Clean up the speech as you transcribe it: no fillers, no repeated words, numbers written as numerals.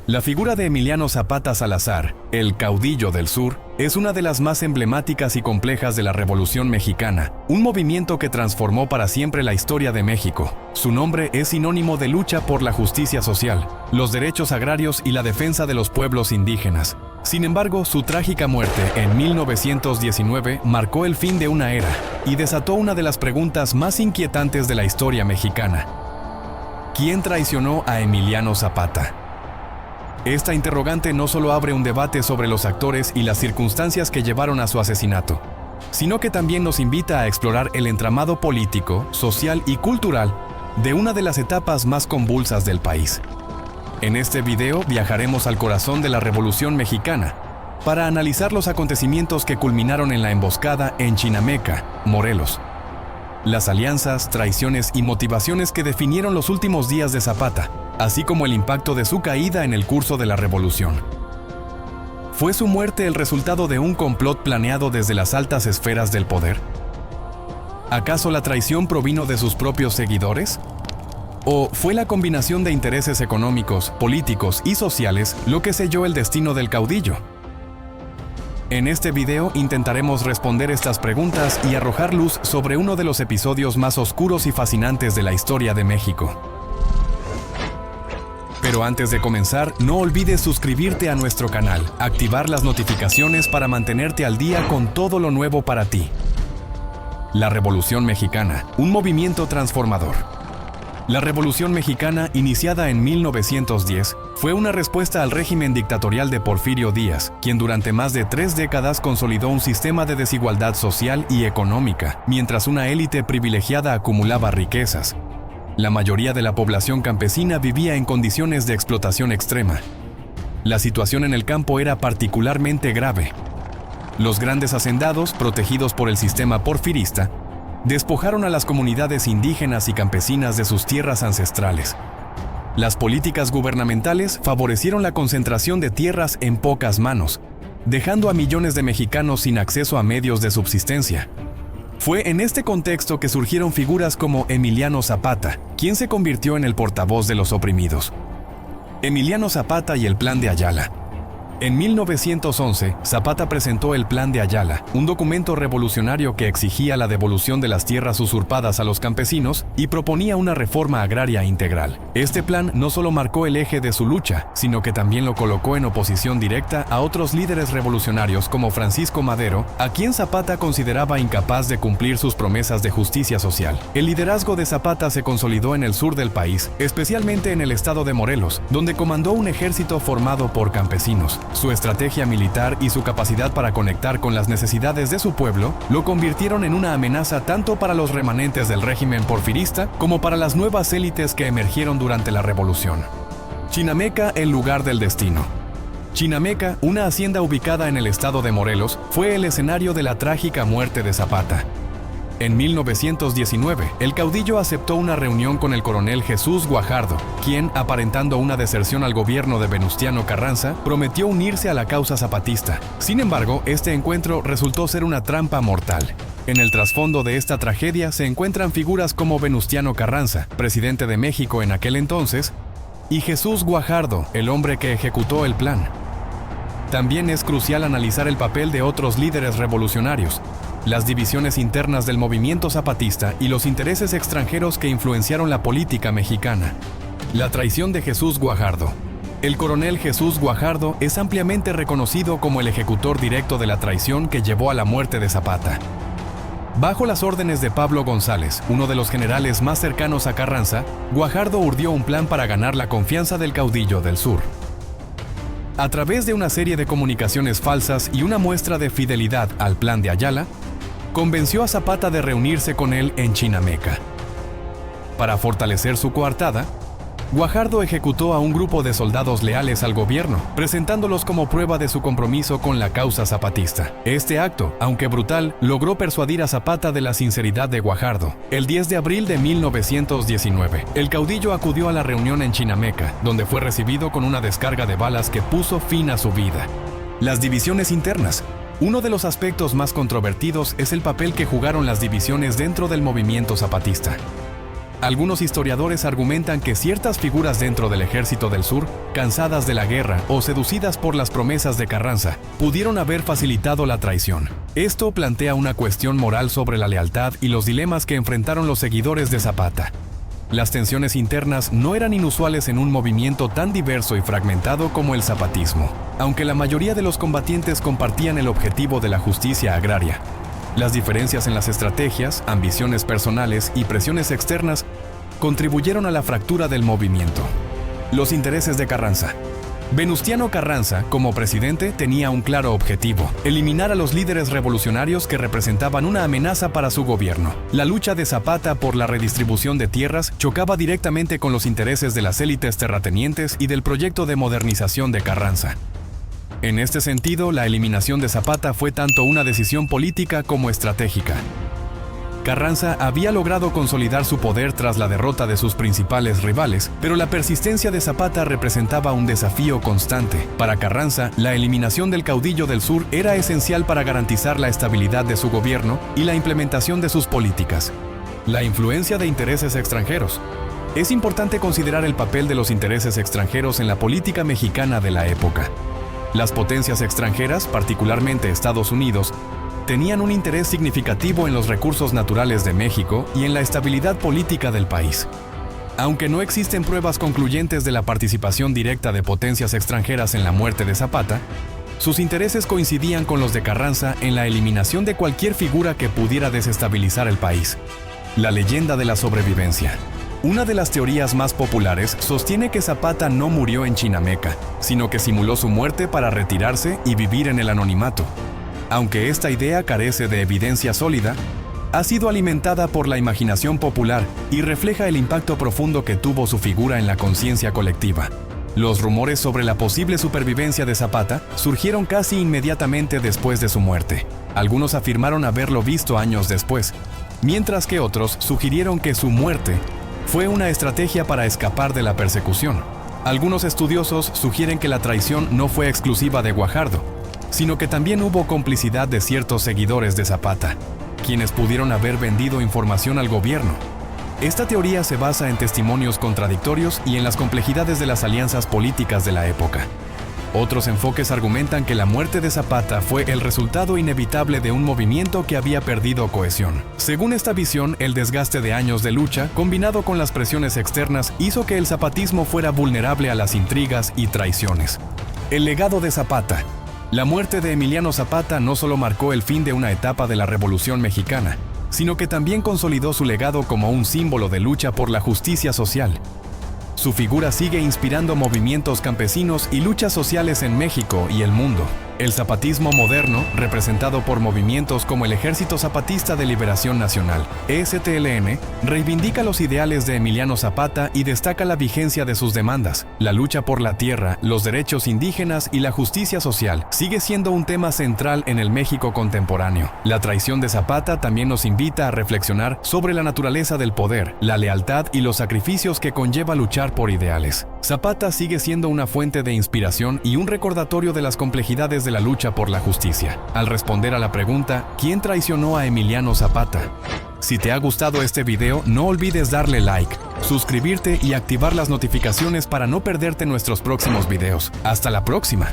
La figura de Emiliano Zapata Salazar, el caudillo del sur, es una de las más emblemáticas y complejas de la Revolución Mexicana, un movimiento que transformó para siempre la historia de México. Su nombre es sinónimo de lucha por la justicia social, los derechos agrarios y la defensa de los pueblos indígenas. Sin embargo, su trágica muerte en 1919 marcó el fin de una era y desató una de las preguntas más inquietantes de la historia mexicana. ¿Quién traicionó a Emiliano Zapata? Esta interrogante no solo abre un debate sobre los actores y las circunstancias que llevaron a su asesinato, sino que también nos invita a explorar el entramado político, social y cultural de una de las etapas más convulsas del país. En este video viajaremos al corazón de la Revolución Mexicana para analizar los acontecimientos que culminaron en la emboscada en Chinameca, Morelos. Las alianzas, traiciones y motivaciones que definieron los últimos días de Zapata, así como el impacto de su caída en el curso de la revolución. ¿Fue su muerte el resultado de un complot planeado desde las altas esferas del poder? ¿Acaso la traición provino de sus propios seguidores? ¿O fue la combinación de intereses económicos, políticos y sociales lo que selló el destino del caudillo? En este video intentaremos responder estas preguntas y arrojar luz sobre uno de los episodios más oscuros y fascinantes de la historia de México. Pero antes de comenzar, no olvides suscribirte a nuestro canal, activar las notificaciones para mantenerte al día con todo lo nuevo para ti. La Revolución Mexicana, un movimiento transformador. La Revolución Mexicana, iniciada en 1910, fue una respuesta al régimen dictatorial de Porfirio Díaz, quien durante más de 3 décadas consolidó un sistema de desigualdad social y económica, mientras una élite privilegiada acumulaba riquezas. La mayoría de la población campesina vivía en condiciones de explotación extrema. La situación en el campo era particularmente grave. Los grandes hacendados, protegidos por el sistema porfirista, despojaron a las comunidades indígenas y campesinas de sus tierras ancestrales. Las políticas gubernamentales favorecieron la concentración de tierras en pocas manos, dejando a millones de mexicanos sin acceso a medios de subsistencia. Fue en este contexto que surgieron figuras como Emiliano Zapata, quien se convirtió en el portavoz de los oprimidos. Emiliano Zapata y el Plan de Ayala. En 1911, Zapata presentó el Plan de Ayala, un documento revolucionario que exigía la devolución de las tierras usurpadas a los campesinos y proponía una reforma agraria integral. Este plan no solo marcó el eje de su lucha, sino que también lo colocó en oposición directa a otros líderes revolucionarios como Francisco Madero, a quien Zapata consideraba incapaz de cumplir sus promesas de justicia social. El liderazgo de Zapata se consolidó en el sur del país, especialmente en el estado de Morelos, donde comandó un ejército formado por campesinos. Su estrategia militar y su capacidad para conectar con las necesidades de su pueblo lo convirtieron en una amenaza tanto para los remanentes del régimen porfirista como para las nuevas élites que emergieron durante la revolución. Chinameca, el lugar del destino. Chinameca, una hacienda ubicada en el estado de Morelos, fue el escenario de la trágica muerte de Zapata. En 1919, el caudillo aceptó una reunión con el coronel Jesús Guajardo, quien, aparentando una deserción al gobierno de Venustiano Carranza, prometió unirse a la causa zapatista. Sin embargo, este encuentro resultó ser una trampa mortal. En el trasfondo de esta tragedia se encuentran figuras como Venustiano Carranza, presidente de México en aquel entonces, y Jesús Guajardo, el hombre que ejecutó el plan. También es crucial analizar el papel de otros líderes revolucionarios, las divisiones internas del movimiento zapatista y los intereses extranjeros que influenciaron la política mexicana. La traición de Jesús Guajardo. El coronel Jesús Guajardo es ampliamente reconocido como el ejecutor directo de la traición que llevó a la muerte de Zapata. Bajo las órdenes de Pablo González, uno de los generales más cercanos a Carranza, Guajardo urdió un plan para ganar la confianza del caudillo del sur. A través de una serie de comunicaciones falsas y una muestra de fidelidad al Plan de Ayala, convenció a Zapata de reunirse con él en Chinameca. Para fortalecer su coartada, Guajardo ejecutó a un grupo de soldados leales al gobierno, presentándolos como prueba de su compromiso con la causa zapatista. Este acto, aunque brutal, logró persuadir a Zapata de la sinceridad de Guajardo. El 10 de abril de 1919, el caudillo acudió a la reunión en Chinameca, donde fue recibido con una descarga de balas que puso fin a su vida. Las divisiones internas. Uno de los aspectos más controvertidos es el papel que jugaron las divisiones dentro del movimiento zapatista. Algunos historiadores argumentan que ciertas figuras dentro del Ejército del Sur, cansadas de la guerra o seducidas por las promesas de Carranza, pudieron haber facilitado la traición. Esto plantea una cuestión moral sobre la lealtad y los dilemas que enfrentaron los seguidores de Zapata. Las tensiones internas no eran inusuales en un movimiento tan diverso y fragmentado como el zapatismo, aunque la mayoría de los combatientes compartían el objetivo de la justicia agraria. Las diferencias en las estrategias, ambiciones personales y presiones externas contribuyeron a la fractura del movimiento. Los intereses de Carranza. Venustiano Carranza, como presidente, tenía un claro objetivo: eliminar a los líderes revolucionarios que representaban una amenaza para su gobierno. La lucha de Zapata por la redistribución de tierras chocaba directamente con los intereses de las élites terratenientes y del proyecto de modernización de Carranza. En este sentido, la eliminación de Zapata fue tanto una decisión política como estratégica. Carranza había logrado consolidar su poder tras la derrota de sus principales rivales, pero la persistencia de Zapata representaba un desafío constante. Para Carranza, la eliminación del caudillo del sur era esencial para garantizar la estabilidad de su gobierno y la implementación de sus políticas. La influencia de intereses extranjeros. Es importante considerar el papel de los intereses extranjeros en la política mexicana de la época. Las potencias extranjeras, particularmente Estados Unidos, tenían un interés significativo en los recursos naturales de México y en la estabilidad política del país. Aunque no existen pruebas concluyentes de la participación directa de potencias extranjeras en la muerte de Zapata, sus intereses coincidían con los de Carranza en la eliminación de cualquier figura que pudiera desestabilizar el país. La leyenda de la sobrevivencia. Una de las teorías más populares sostiene que Zapata no murió en Chinameca, sino que simuló su muerte para retirarse y vivir en el anonimato. Aunque esta idea carece de evidencia sólida, ha sido alimentada por la imaginación popular y refleja el impacto profundo que tuvo su figura en la conciencia colectiva. Los rumores sobre la posible supervivencia de Zapata surgieron casi inmediatamente después de su muerte. Algunos afirmaron haberlo visto años después, mientras que otros sugirieron que su muerte fue una estrategia para escapar de la persecución. Algunos estudiosos sugieren que la traición no fue exclusiva de Guajardo, sino que también hubo complicidad de ciertos seguidores de Zapata, quienes pudieron haber vendido información al gobierno. Esta teoría se basa en testimonios contradictorios y en las complejidades de las alianzas políticas de la época. Otros enfoques argumentan que la muerte de Zapata fue el resultado inevitable de un movimiento que había perdido cohesión. Según esta visión, el desgaste de años de lucha, combinado con las presiones externas, hizo que el zapatismo fuera vulnerable a las intrigas y traiciones. El legado de Zapata. La muerte de Emiliano Zapata no solo marcó el fin de una etapa de la Revolución Mexicana, sino que también consolidó su legado como un símbolo de lucha por la justicia social. Su figura sigue inspirando movimientos campesinos y luchas sociales en México y el mundo. El zapatismo moderno, representado por movimientos como el Ejército Zapatista de Liberación Nacional, EZLN, reivindica los ideales de Emiliano Zapata y destaca la vigencia de sus demandas. La lucha por la tierra, los derechos indígenas y la justicia social sigue siendo un tema central en el México contemporáneo. La traición de Zapata también nos invita a reflexionar sobre la naturaleza del poder, la lealtad y los sacrificios que conlleva luchar por ideales. Zapata sigue siendo una fuente de inspiración y un recordatorio de las complejidades de la lucha por la justicia. Al responder a la pregunta, ¿quién traicionó a Emiliano Zapata? Si te ha gustado este video, no olvides darle like, suscribirte y activar las notificaciones para no perderte nuestros próximos videos. ¡Hasta la próxima!